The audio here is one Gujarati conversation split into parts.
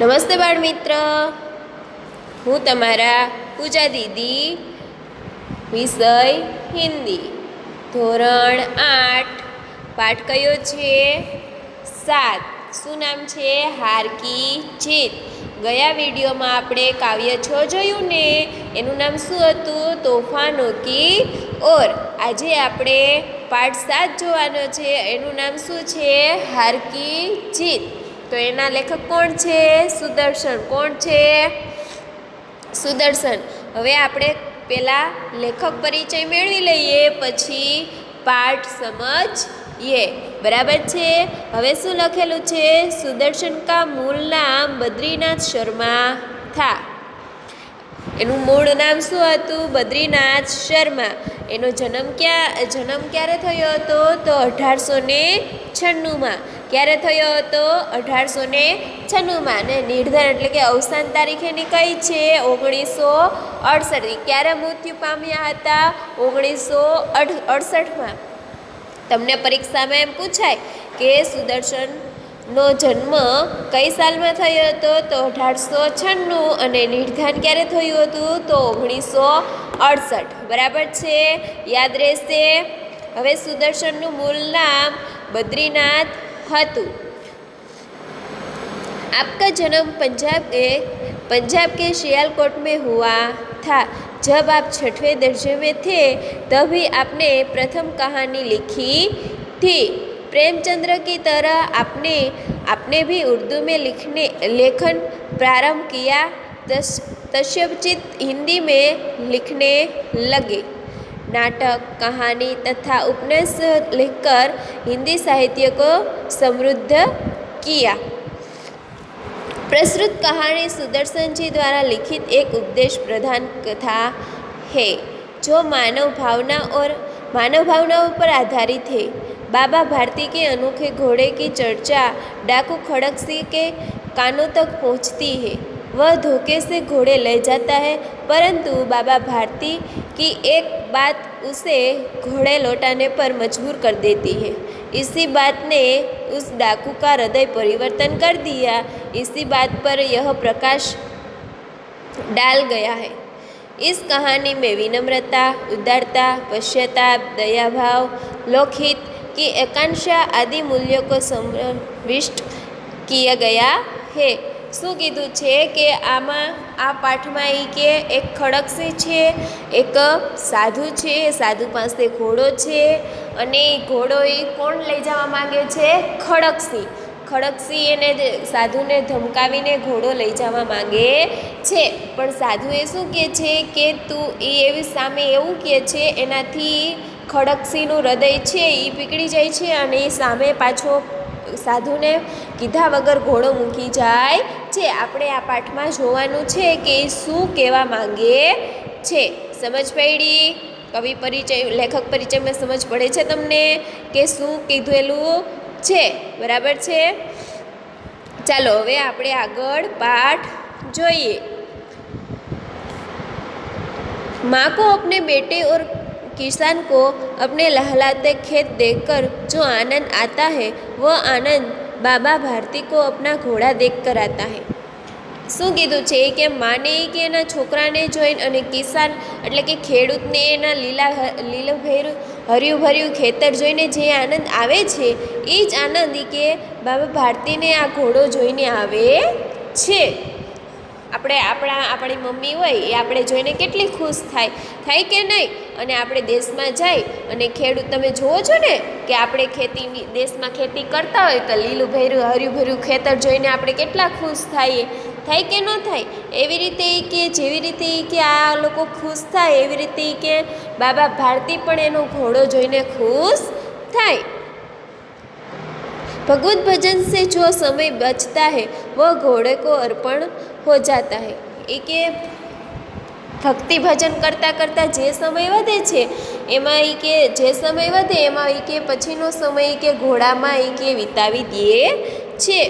નમસ્તે બાળ મિત્ર, હું તમારા પૂજા દીદી, વિષય હિન્દી, ધોરણ 8, પાઠ કયો છે? 7. શું નામ છે? હાર કી જીત. ગયા વિડીયોમાં આપણે કાવ્ય 6 જોયું ને, એનું નામ શું હતું? તોફાનો કી ઓર. આજે આપણે પાઠ 7 જોવાનો છે, એનું નામ શું છે? હાર કી જીત. તો એના લેખક કોણ છે? સુદર્શન. કોણ છે? સુદર્શન. હવે આપણે પહેલાં લેખક પરિચય મેળવી લઈએ, પછી પાઠ સમજીએ. બરાબર છે? હવે શું લખેલું છે? સુદર્શન કા મૂળ નામ બદ્રીનાથ શર્મા થા. એનું મૂળ નામ શું હતું? બદ્રીનાથ શર્મા. એનો જન્મ ક્યારે થયો હતો? તો 1896માં. ક્યારે થયો હતો? 1896માં. ને નિર્ધાર એટલે કે અવસાન તારીખ એની કઈ છે? 1968. ક્યારે મૃત્યુ પામ્યા હતા? 1968માં. તમને પરીક્ષામાં એમ પૂછાય કે સુદર્શનનો જન્મ કઈ સાલમાં થયો હતો? તો 1896. અને નિર્ધાન ક્યારે થયું હતું? તો 1968. બરાબર છે? યાદ રહેશે. હવે સુદર્શનનું મૂળ નામ બદ્રીનાથ હતું. आपका जन्म पंजाब के सियालकोट में हुआ था. जब आप 6वें दर्जे में थे तभी आपने प्रथम कहानी लिखी थी. प्रेमचंद्र की तरह आपने भी उर्दू में लेखन प्रारंभ किया. तशब्चित हिंदी में लिखने लगे. नाटक, कहानी तथा उपन्यास लिखकर हिंदी साहित्य को समृद्ध किया. प्रस्तुत कहानी सुदर्शन जी द्वारा लिखित एक उपदेश प्रधान कथा है जो मानव भावनाओं पर आधारित है. बाबा भारती के अनोखे घोड़े की चर्चा डाकू खड़क सिंह के कानों तक पहुंचती है. वह धोखे से घोड़े ले जाता है, परंतु बाबा भारती की एक बात उसे घोड़े लौटाने पर मजबूर कर देती है. इसी बात ने उस डाकू का हृदय परिवर्तन कर दिया. इसी बात पर यह प्रकाश डाल गया है. इस कहानी में विनम्रता, उदारता, पश्चाताप, दयाभाव, लोकहित की आकांक्षा आदि मूल्यों को समाविष्ट किया गया है. શું કીધું છે કે આમાં આ પાઠમાં એ કે એક ખડકસિંહ છે, એક સાધુ છે. સાધુ પાસે ઘોડો છે અને એ ઘોડો એ કોણ લઈ જવા માંગે છે? ખડકસિંહ. ખડકસિંહ એને સાધુને ધમકાવીને ઘોડો લઈ જવા માંગે છે, પણ સાધુ એ શું કહે છે કે તું એવી સામે એવું કહે છે, એનાથી ખડકસિંહનું હૃદય છે એ પીગળી જાય છે અને એ સામે પાછો સાધુને કીધા વગર ઘોડો મૂકી જાય છે. આપણે આ પાઠમાં જોવાનું છે કે શું કહેવા માંગે છે. સમજ પડી? કવિ પરિચય, લેખક પરિચયમાં સમજ પડે છે તમને કે શું કીધેલું છે? બરાબર છે? ચાલો હવે આપણે આગળ પાઠ જોઈએ. माँ को अपने बेटे और किसान को अपने लहलाते खेत देखकर जो आनंद आता है वह आनंद बाबा भारती को अपना घोड़ा देखकर आता है. શું કીધું છે કે માને કે એના છોકરાને જોઈને અને કિસાન એટલે કે ખેડૂતને એના લીલું હર્યું ભર્યું ખેતર જોઈને જે આનંદ આવે છે એ જ આનંદ કે બાબા ભારતીને આ ઘોડો જોઈને આવે છે. આપણી મમ્મી હોય એ આપણે જોઈને કેટલી ખુશ થાય કે નહીં? અને આપણે દેશમાં જાય અને ખેડૂત, તમે જુઓ છો ને કે આપણે દેશમાં ખેતી કરતા હોય તો લીલું હર્યું ભર્યું ખેતર જોઈને આપણે કેટલા ખુશ થાય કે ન થાય? એવી રીતે કે જેવી રીતે કે આ લોકો ખુશ થાય એવી રીતે કે બાબા ભારતી પણ એનો ઘોડો જોઈને ખુશ થાય. भगवत भजन से जो समय बचता है वह घोड़े को अर्पण हो जाता है. એ કે ભક્તિ ભજન કરતાં જે સમય વધે છે એમાં એ કે જે સમય વધે એમાં એ કે પછીનો સમય કે ઘોડામાં એ કે વિતાવી દે છે.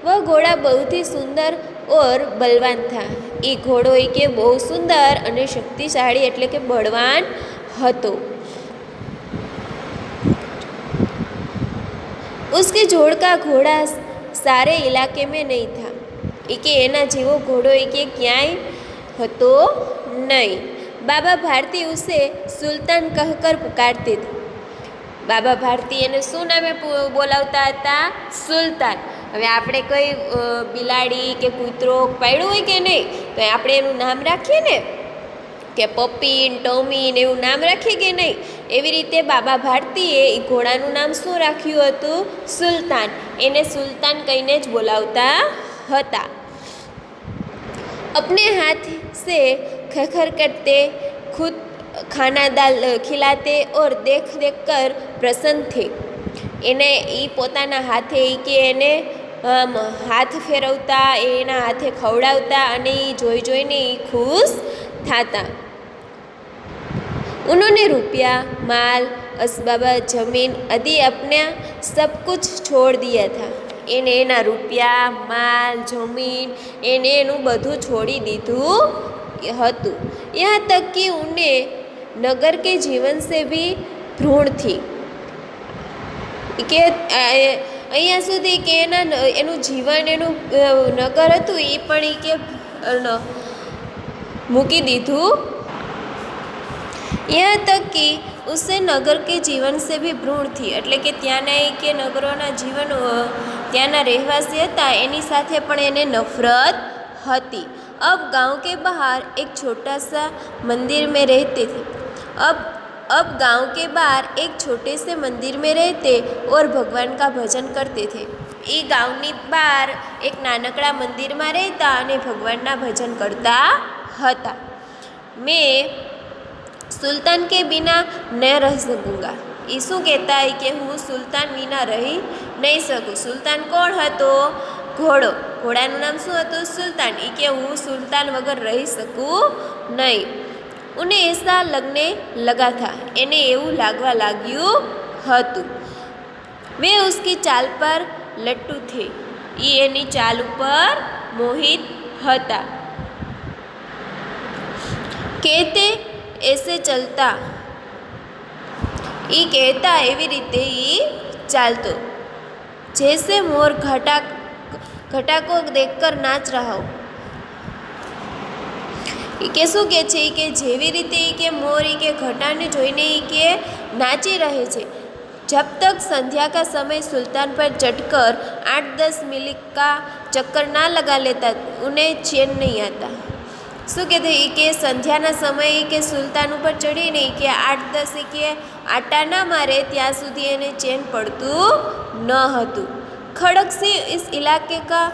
वह घोड़ा बहुत ही सुंदर और बलवान था. એ ઘોડો એ કે બહુ સુંદર અને શક્તિશાળી એટલે કે બળવાન હતો. उसके जोड़ का घोड़ा सारे इलाके में नहीं था. એ કે એના જેવો ઘોડો એ કે ક્યાંય હતો નહીં. બાબા ભારતી ઉસે સુલતાન કહકર પુકારતી હતી. બાબા ભારતી એને શું નામે બોલાવતા હતા? સુલતાન. હવે આપણે કોઈ બિલાડી કે કૂતરો પાડ્યું હોય કે નહીં, તો આપણે એનું નામ રાખીએ ને, કે પપ્પી ટોમી ને એવું નામ રાખીએ કે નહીં. એવી રીતે બાબા ભારતીએ એ ઘોડાનું નામ શું રાખ્યું હતું? સુલતાન. એને સુલતાન કહીને જ બોલાવતા હતા. अपने हाथ से खखर करते खुद खाना दाल खिलाते और देख देख कर प्रसन्न थे. એને એ પોતાના હાથે કે એને હાથ ફેરવતા, એના હાથે ખવડાવતા અને એ જોઈ જોઈને એ ખુશ થતા. उन्होंने रुपया माल असबाबा जमीन आदि अपना सब कुछ छोड़ दिया था. એને એના રૂપિયા, માલ, જમીન એને એનું બધું છોડી દીધું હતું. યહાં તક કે ઉને નગર કે જીવન સે ભી ભ્રૂણ થી. કે અહીંયા સુધી કે એનું જીવન, એનું નગર હતું એ પણ એ કે મૂકી દીધું. यहाँ तक कि उससे नगर के जीवन से भी भ्रूण थी. એટલે કે ત્યાંના એ કે નગરોના જીવન, ત્યાંના રહેવાસી હતા એની સાથે પણ એને નફરત હતી. अब गांव के बाहर एक छोटा सा मंदिर में रहते थे. अब गांव के बाहर एक छोटे से मंदिर में रहते और भगवान का भजन करते थे. એ ગામની બહાર એક નાનકડા મંદિરમાં રહેતા અને ભગવાનના ભજન કરતા હતા. મેં સુલતાન કે બિના ન રહી શકુંગા. એ શું કહેતા હોય કે હું સુલતાન વિના રહી નહીં શકું. સુલતાન કોણ હતો? ઘોડો. ઘોડાનું નામ શું હતું? સુલતાન. એ કે હું સુલતાન વગર રહી શકું નહીં. ઉને એસા લગને લગા થા. એને એવું લાગવા લાગ્યું હતું. વે ઉસકી ચાલ પર લટ્ટુ થે. એ એની ચાલ ઉપર મોહિત હતા. કહેતે ऐसे चलता. એ કહેતા એવી રીતે એ ચાલતો. जैसे मोर घटा को देखकर नाच रहा हो. એ કે શું કહે છે? કે જેવી રીતે એ કે મોર એ કે ઘટાને જોઈને એ કે નાચી રહે છે. जब तक संध्या का समय सुल्तान पर चढ़कर 8-10 मील का चक्कर ना लगा लेता उन्हें चैन नहीं आता. શું કહેते એ કે સંધ્યાના સમયે કે સુલતાન ઉપર ચડીને કે 8-10 કે આટા ના મારે ત્યાં સુધી એને ચેન પડતું ન હતું. ખડક સિંહ ઇસ ઇલાકે કા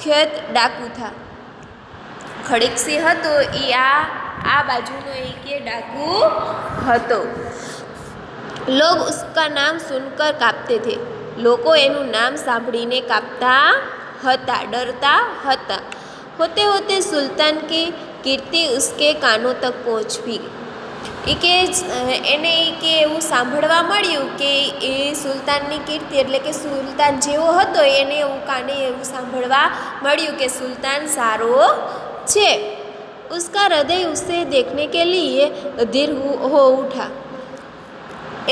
ખેત ડાકુ થા. ખડક સિંહ હતો એ આ બાજુનો એ કે ડાકુ હતો. લોગ ઉસકા નામ સુનકર કાપતે થે. લોકો એનું નામ સાંભળીને કાપતા હતા, ડરતા હતા. होते होते सुल्तान की कीर्ति उसके कानों तक पहुँची. એ કે એને એ કે એવું સાંભળવા મળ્યું કે એ સુલતાનની કીર્તિ એટલે કે સુલતાન જેવો હતો એને એવું કાને એવું સાંભળવા મળ્યું કે સુલતાન સારો છે. उसका हृदय उसे देखने के लिए अधीर हो उठा.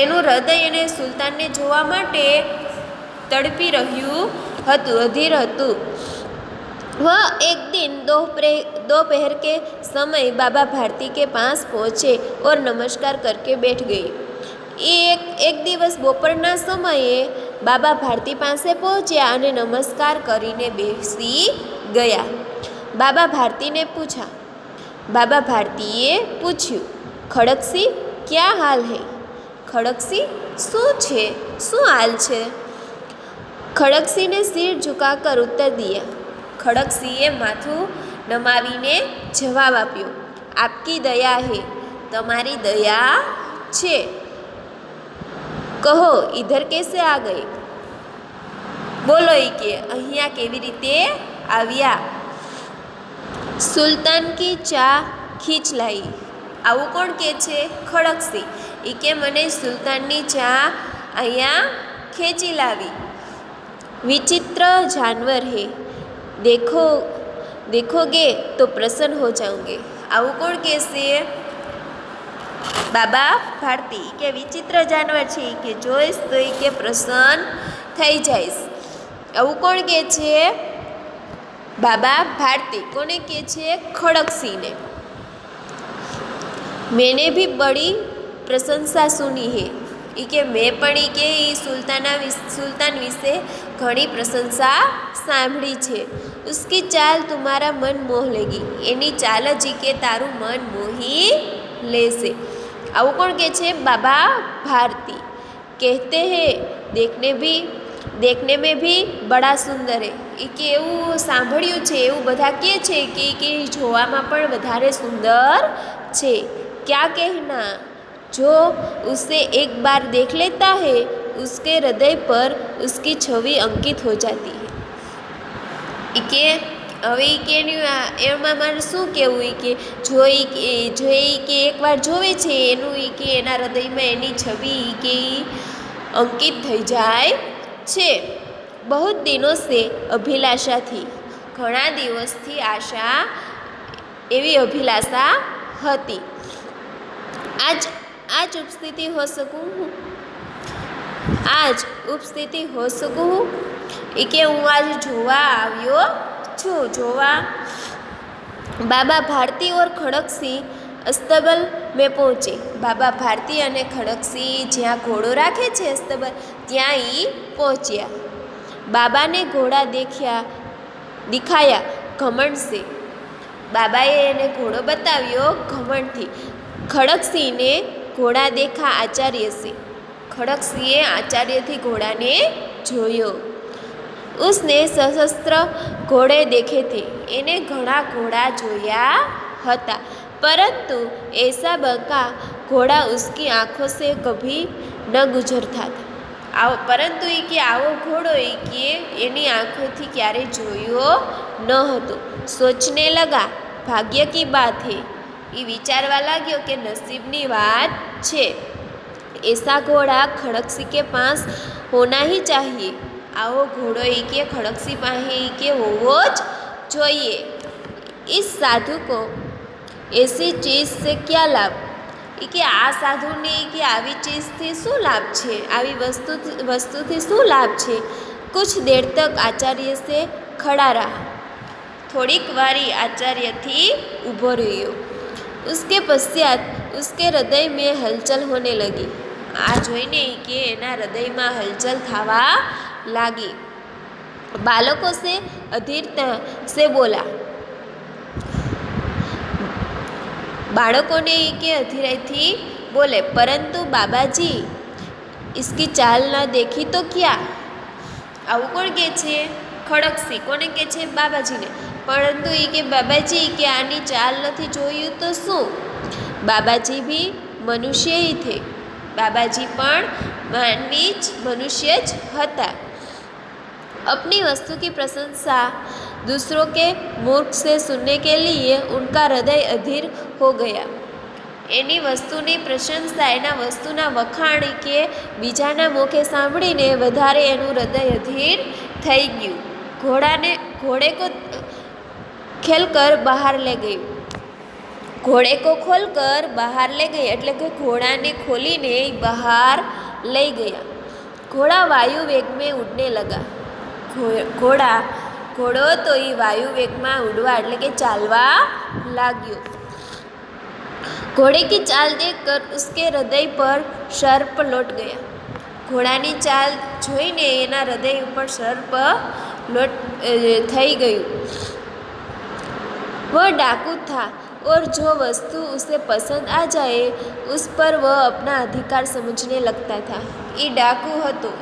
એનું હૃદય એને સુલતાનને જોવા માટે તડપી રહ્યું હતું, અધીર હતું. वह एक दिन दोपहर के समय बाबा भारती के पास पहुँचे और नमस्कार करके बैठ गई. एक दिवस બપોરના સમયે બાબા ભારતી પાસે પહોંચ્યા અને નમસ્કાર કરીને બેસી ગયા. બાબા ભારતીને પૂછા. બાબા ભારતીએ પૂછ્યું, ખડકસિંહ ક્યા હાલ હૈ? ખડકસિંહ શું છે, શું હાલ છે? ખડકસિંહને સિર ઝુકાકર ઉત્તર દિયા. ખડકસિંહે માથું નમાવીને જવાબ આપ્યો, આપકી દયા હે. તમારી દયા છે. કહો ઇધર કેસે આ ગઈ? બોલો એ કે અહીંયા કેવી રીતે આવ્યા? સુલતાન કી ચા ખીચ લાઈ. આવું કોણ કે છે? ખડકસિંહ. એ કે મને સુલતાનની ચા અહીંયા ખેંચી લાવી. વિચિત્ર જાનવર હે, देखोगे तो प्रसन्न हो जाओगे. આવું કોણ કહેશે? બાબા ભારતી. કે વિચિત્ર જાનવર છે કે જોઈશ તો કે પ્રસન્ન થઈ જઈશ. આવું કોણ કહે છે? बाबा भारती कोने के छे? खड़क सिंह ने। मैंने भी बड़ी प्रशंसा सुनी है। ई के मैं पण ई के सुल्तान विશે घणी प्रशंसा सांभળી છે। उसकी चाल तुम्हारा मन मोह लेगी। एनी चाल जी के तारू मन मोही लेसे। आवुं कोण के छे? बाबा भारती। कहते हैं देखने में भी बड़ा सुंदर है। ई के एवुं सांभळ्युं छे, एवुं बधा कहे छे कि जोवामां पण वधारे सुंदर छे। क्या कहना, जो उसे एक बार देख लेता है उसके हृदय पर उसकी छवि अंकित हो जाती है। ई के हवे ई के एमां मारे शुं कहेवुं? ई के जो ई के एक बार जोवे छे एनुं ई के एना हृदयमां एनी छवि ई के अंकित थई जाय छे। बहुत दिनों से अभिलाषा थी। घणा दिवसथी आशा एवी अभिलाषा हती। आज उपस्थिति हो सकूँ हूँ। आज उपस्थिति हो सकूँ हूँ। ई के हूँ आज जोवा आव्यो छूं। जोवा बाबा भारती और खड़क सिंह अस्तबल में पहुँचे। बाबा भारती अने खड़क सिंह ज्यां घोड़ो राखे छे अस्तबल त्यां ई पहोंच्या। बाबा ने घोड़ा दिखाया घमंड से। बाबाए एने घोड़ो बताव्यो घमंडथी। खड़क सिंह ने घोड़ा देखा आचार्य से। खड़क सिंहे आचार्य थी घोड़ा ने जोयो। उसने सशस्त्र घोड़े देखे थे। एने घणा घोड़ा जोया हता, परंतु ऐसा बंका घोड़ा उसकी आँखों से कभी न गुजरता था। परंतु ई के आवो घोड़ो ई के एनी आँखों थी क्यारे जोयो न हतो। सोचने लगा, भाग्य की बात है। ये विचारवा लाग्यो के नसीबनी बात छे। ऐसा घोड़ा खड़क सिंह के पास होना ही चाहिए। आवो घोड़ो ई के खड़क सिंह पासे ई के होवो ज जोईए। इस साधु को ऐसी चीज से क्या लाभ? ई के आ साधु ने ई के आवी चीज थी शुं लाभ छे? आवी वस्तु थी शुं लाभ छे? कुछ देर तक आचार्य से खड़ा रहा। थोड़ीक वारी आचार्य थी ऊभो रह्यो। उसके पश्चात उसके हृदय में हलचल होने लगी। आ जोईने के एना हृदय में हलचल थवा लागी। बालकों से अधीरता से बोला। बाळकों ने के अधीराई थी बोले, परंतु बाबाजी इसकी चाल न देखी तो क्या? आवुं कोण के छे? खड़क सिंह। कोने के छे? बाबाजी ने। परंतु ई के बाबाजी के आनी चाल नहीं जोयुं तो शुं? बाबाजी भी मनुष्य ही थे। बाबाजी पण मानवी ज मनुष्य ज हता। अपनी वस्तु की प्रशंसा दूसरों के मुख से सुनने के लिए उनका हृदय अधीर हो गया। एनी वस्तुनी प्रशंसा एना वस्तुना वखाण के बीजाना मुखे सांभळीने वधारे एनुं हृदय अधीर थई गयुं। घोड़े को खेलकर बाहर ले गई। घोड़े को खोलकर बाहर ले गई એટલે કે ઘોડાને ખોલીને બહાર લઈ ગયા। घोड़ा वायु वेग में उड़ने लगा। घोड़ो तो ये वायु वेग में उड़वा એટલે કે ચાલવા लाग्यो। घोड़े की चाल देखकर उसके हृदय पर सर्प लौट गया। घोड़ानी चाल જોઈને એના હૃદય ઉપર સર્પ લોટ થઈ ગયું। वह डाकू था और जो वस्तु उसे पसंद आ जाए उस पर वह अपना अधिकार समझने लगता था। ये डाकू हतो।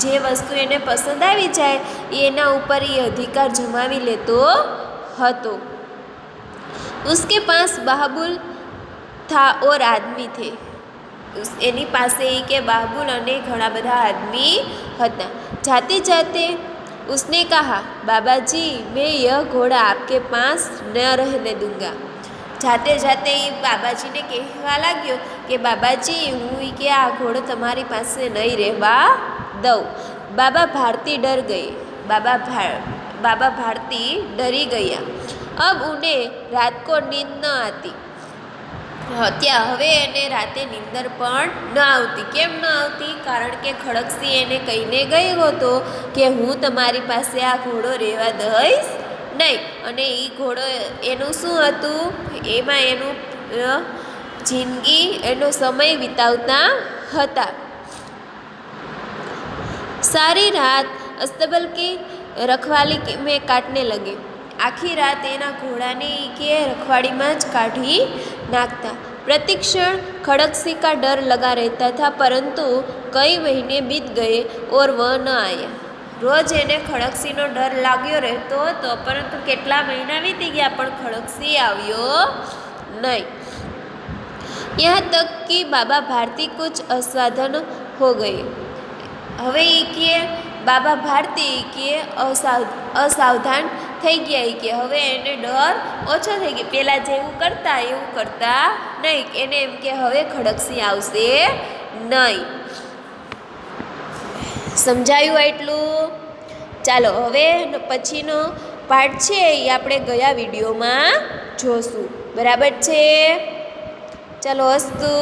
जे वस्तु एने पसंद आवी जाए एना ऊपर ये अधिकार जमावी लेतो हतो। उसके पास बाहुबल था और आदमी थे। एनी पासे के बाहुबल अने घणा बधा आदमी हता। जाते जाते उसने कहा, बाबाजी मैं यह घोड़ा आपके पास न रहने दूंगा। जाते जाते ये बाबाजी ने कहवा लाग्यो कि बाबाजी हूँ कि आ घोड़ो तमारी पास नहीं रहवा दऊँ। बाबा भारती डर गए। बाबा भारती डरी गया। अब उन्हें रात को नींद न आती। हवे एने राते नींदर पण न आवती। केम न आवती? कारण के खड़कसिंह एने कहीने गयो हतो कि हूँ तमारी पासे आ घोड़ो रहेवा दईश નહીં. અને એ ઘોડો એનું શું હતું, એમાં એનું જિંદગી એનો સમય વિતાવતા હતા. સારી રાત અસ્તબલ की रखवाली में काटने लगे. આખી રાત એના ઘોડાને કે રખવાડીમાં જ કાઢી નાખતા. प्रतिक्षण खड़कसी का डर लगा रहता था, परंतु कई महीने बीत गए और वह न आया. રોજ એને ખડકસીનો ડર લાગ્યો રહેતો હતો, પરંતુ કેટલા મહિના વીતી ગયા પણ ખડકસી આવ્યો नहीं. यहाँ तक कि बाबा भारती कुछ असावधान हो गए. હવે એ કે બાબા ભારતી કે અસાવધાન થઈ ગયા કે હવે એને ડર ઓછો થઈ ગયો. પહેલાં જેવું કરતા એવું કરતા નહીં. એને એમ કે હવે ખડકસી આવશે નહીં. સમજાયું એટલું? ચાલો હવે પછીનો પાર્ટ છે એ આપણે ગયા વિડીયોમાં જોશું. બરાબર છે? ચાલો અસ્તુ.